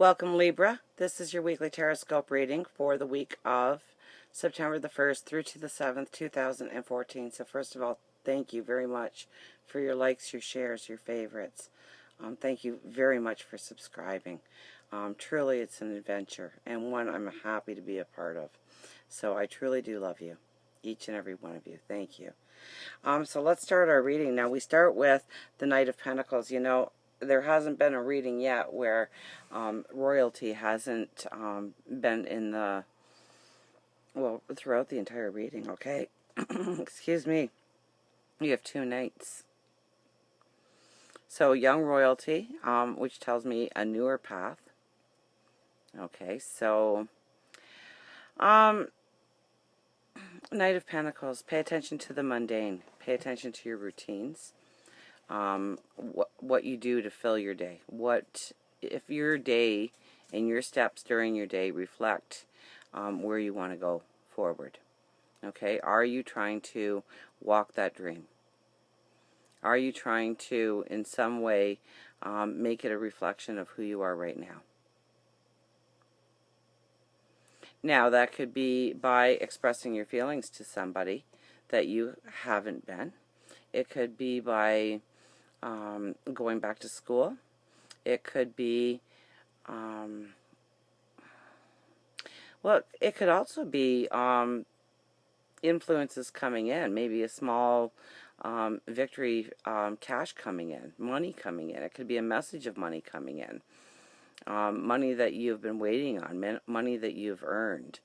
Welcome, Libra. This is your weekly Taroscope reading for the week of September the 1st through to the 7th, 2014. So first of all, thank you very much for your likes, your shares, your favorites. Thank you very much for subscribing. Truly, it's an adventure and one I'm happy to be a part of. So I truly do love you, each and every one of you. Thank you. So let's start our reading. Now we start with the Knight of Pentacles. You know, there hasn't been a reading yet where royalty hasn't been in the, well, throughout the entire reading, okay? Excuse me. You have two knights. So young royalty, which tells me a newer path. Okay, so Knight of Pentacles, pay attention to the mundane. Pay attention to your routines. What you do to fill your day. What if your day and your steps during your day reflect where you want to go forward? Okay, are you trying to walk that dream? Are you trying to, in some way, make it a reflection of who you are right now? Now, that could be by expressing your feelings to somebody that you haven't been. It could be by going back to school. It could be, well, it could also be influences coming in. Maybe a small victory, cash coming in, money coming in. It could be a message of money coming in. Money that you've been waiting on, money that you've earned.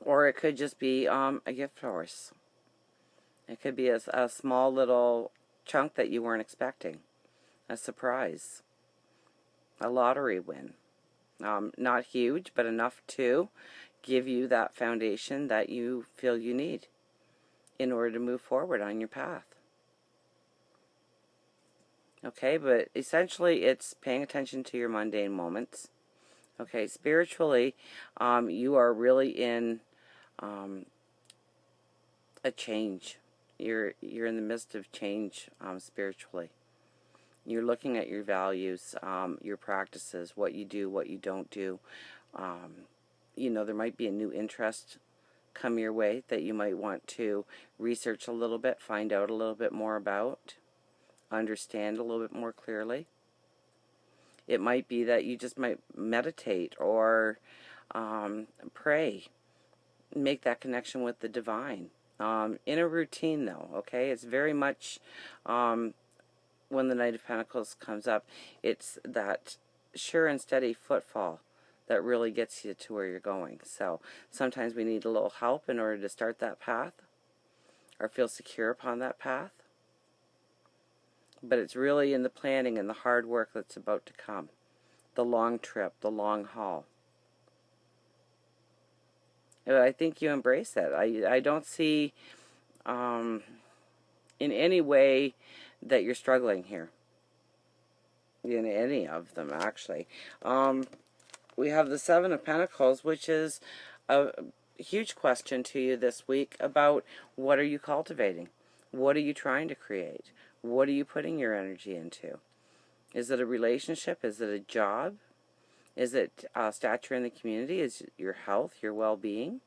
Or it could just be a gift horse. It could be a small little chunk that you weren't expecting. A surprise. A lottery win. Not huge, but enough to give you that foundation that you feel you need in order to move forward on your path. Okay, but essentially it's paying attention to your mundane moments. Okay, spiritually, you are really in a change. You're in the midst of change spiritually. You're looking at your values, your practices, what you do, what you don't do. You know, there might be a new interest come your way that you might want to research a little bit, find out a little bit more about, understand a little bit more clearly. It might be that you just might meditate or pray, make that connection with the divine. In a routine, though, okay? It's very much, when the Knight of Pentacles comes up, it's that sure and steady footfall that really gets you to where you're going. So sometimes we need a little help in order to start that path or feel secure upon that path. But it's really in the planning and the hard work that's about to come. The long trip, the long haul. I think you embrace that. I don't see in any way that you're struggling here. In any of them, actually. We have the Seven of Pentacles, which is a huge question to you this week about what are you cultivating? What are you trying to create? What are you putting your energy into? Is it a relationship? Is it a job? Is it stature in the community? Is it your health, your well-being?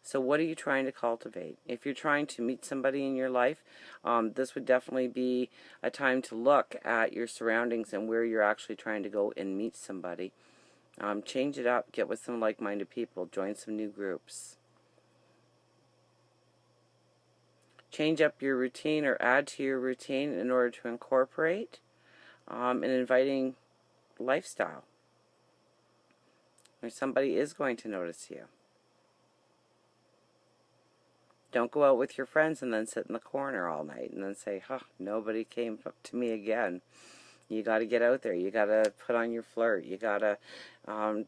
So what are you trying to cultivate? If you're trying to meet somebody in your life, this would definitely be a time to look at your surroundings and where you're actually trying to go and meet somebody. Change it up. Get with some like-minded people. Join some new groups. Change up your routine or add to your routine in order to incorporate an inviting lifestyle where somebody is going to notice you. Don't go out with your friends and then sit in the corner all night and then say, huh, nobody came up to me again. You got to get out there. You got to put on your flirt. You got to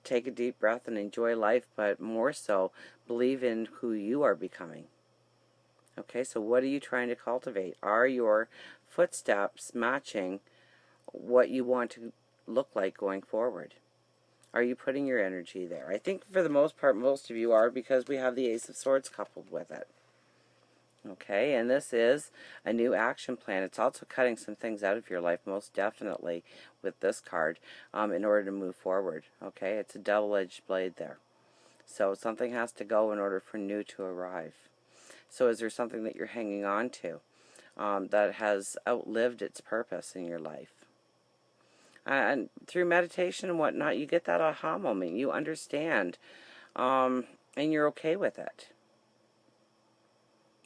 take a deep breath and enjoy life, but more so, believe in who you are becoming. Okay, so what are you trying to cultivate? Are your footsteps matching what you want to look like going forward? Are you putting your energy there? I think for the most part, most of you are, because we have the Ace of Swords coupled with it. Okay, and this is a new action plan. It's also cutting some things out of your life, most definitely, with this card, in order to move forward. Okay, it's a double-edged blade there. So something has to go in order for new to arrive. So is there something that you're hanging on to that has outlived its purpose in your life? And through meditation and whatnot, you get that aha moment. You understand, and you're okay with it.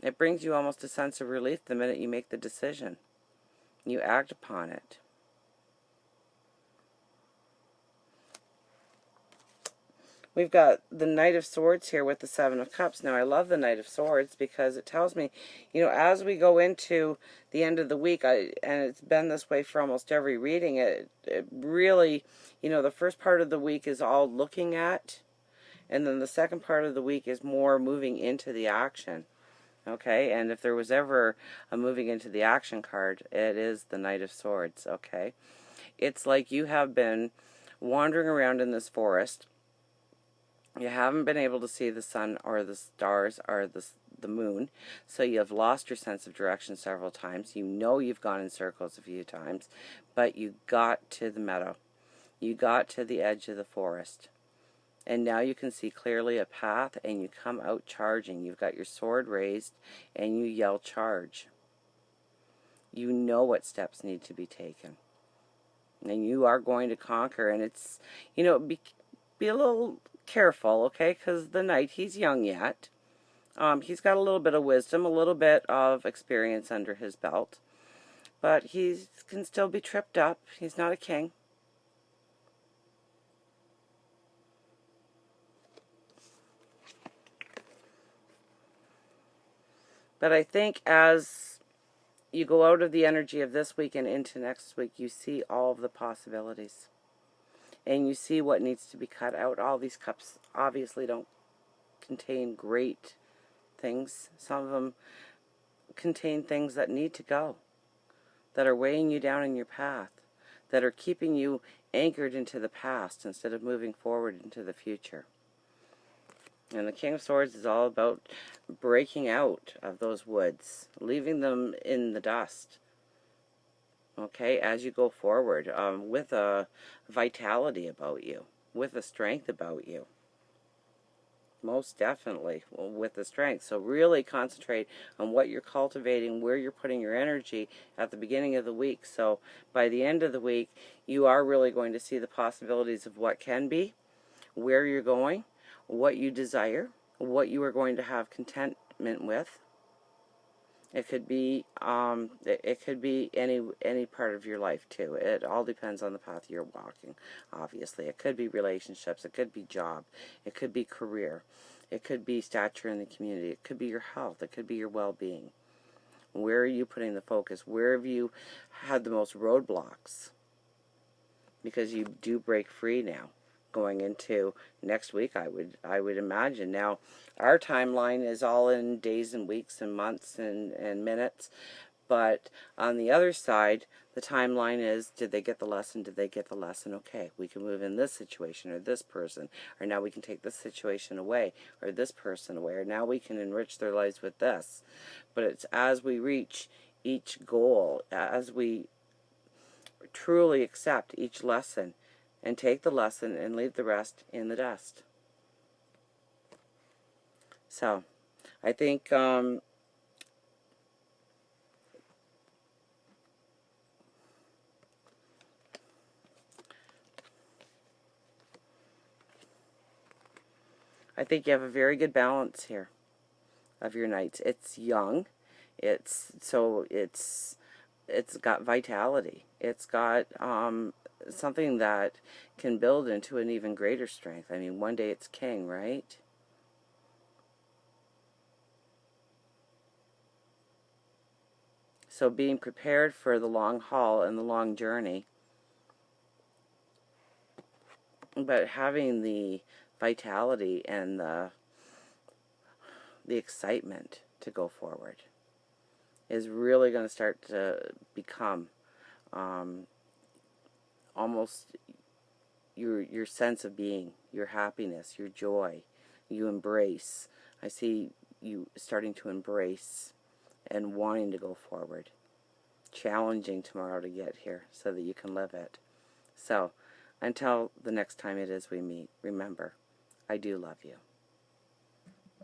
It brings you almost a sense of relief the minute you make the decision. You act upon it. We've got the Knight of Swords here with the Seven of Cups. Now, I love the Knight of Swords because it tells me, as we go into the end of the week, and it's been this way for almost every reading, it really, the first part of the week is all looking at, and then the second part of the week is more moving into the action. Okay, and if there was ever a moving into the action card, it is the Knight of Swords, okay? It's like you have been wandering around in this forest. You haven't been able to see the sun or the stars or the moon, so you have lost your sense of direction several times. You know you've gone in circles a few times, but you got to the meadow. You got to the edge of the forest. And now you can see clearly a path, and you come out charging. You've got your sword raised, and you yell charge. You know what steps need to be taken. And you are going to conquer. And it's, be a little careful, okay? Because the knight, he's young yet. He's got a little bit of wisdom, a little bit of experience under his belt. But he can still be tripped up. He's not a king. But I think as you go out of the energy of this week and into next week, you see all of the possibilities. And you see what needs to be cut out. All these cups obviously don't contain great things. Some of them contain things that need to go, that are weighing you down in your path, that are keeping you anchored into the past instead of moving forward into the future. And the King of Swords is all about breaking out of those woods, leaving them in the dust, okay, as you go forward, with a vitality about you, with a strength about you. Most definitely with the strength. So really concentrate on what you're cultivating, where you're putting your energy at the beginning of the week. So by the end of the week, you are really going to see the possibilities of what can be, where you're going, what you desire, what you are going to have contentment with. It could be any part of your life too. It all depends on the path you're walking. Obviously, it could be relationships, it could be job, it could be career, it could be stature in the community, it could be your health, it could be your well-being. Where are you putting the focus? Where have you had the most roadblocks? Because you do break free now, going into next week, I would imagine. Now, our timeline is all in days and weeks and months and minutes, but on the other side, the timeline is, did they get the lesson? Did they get the lesson? Okay, we can move in this situation, or this person, or now we can take this situation away, or this person away, or now we can enrich their lives with this. But it's as we reach each goal, as we truly accept each lesson, and take the lesson and leave the rest in the dust. So, I think you have a very good balance here of your knights. It's young, it's got vitality. It's got something that can build into an even greater strength. I mean, one day it's king, right? So being prepared for the long haul and the long journey, but having the vitality and the excitement to go forward is really going to start to become almost your sense of being, your happiness, your joy. You embrace. I see you starting to embrace and wanting to go forward. Challenging tomorrow to get here so that you can live it. So, until the next time it is we meet, remember, I do love you.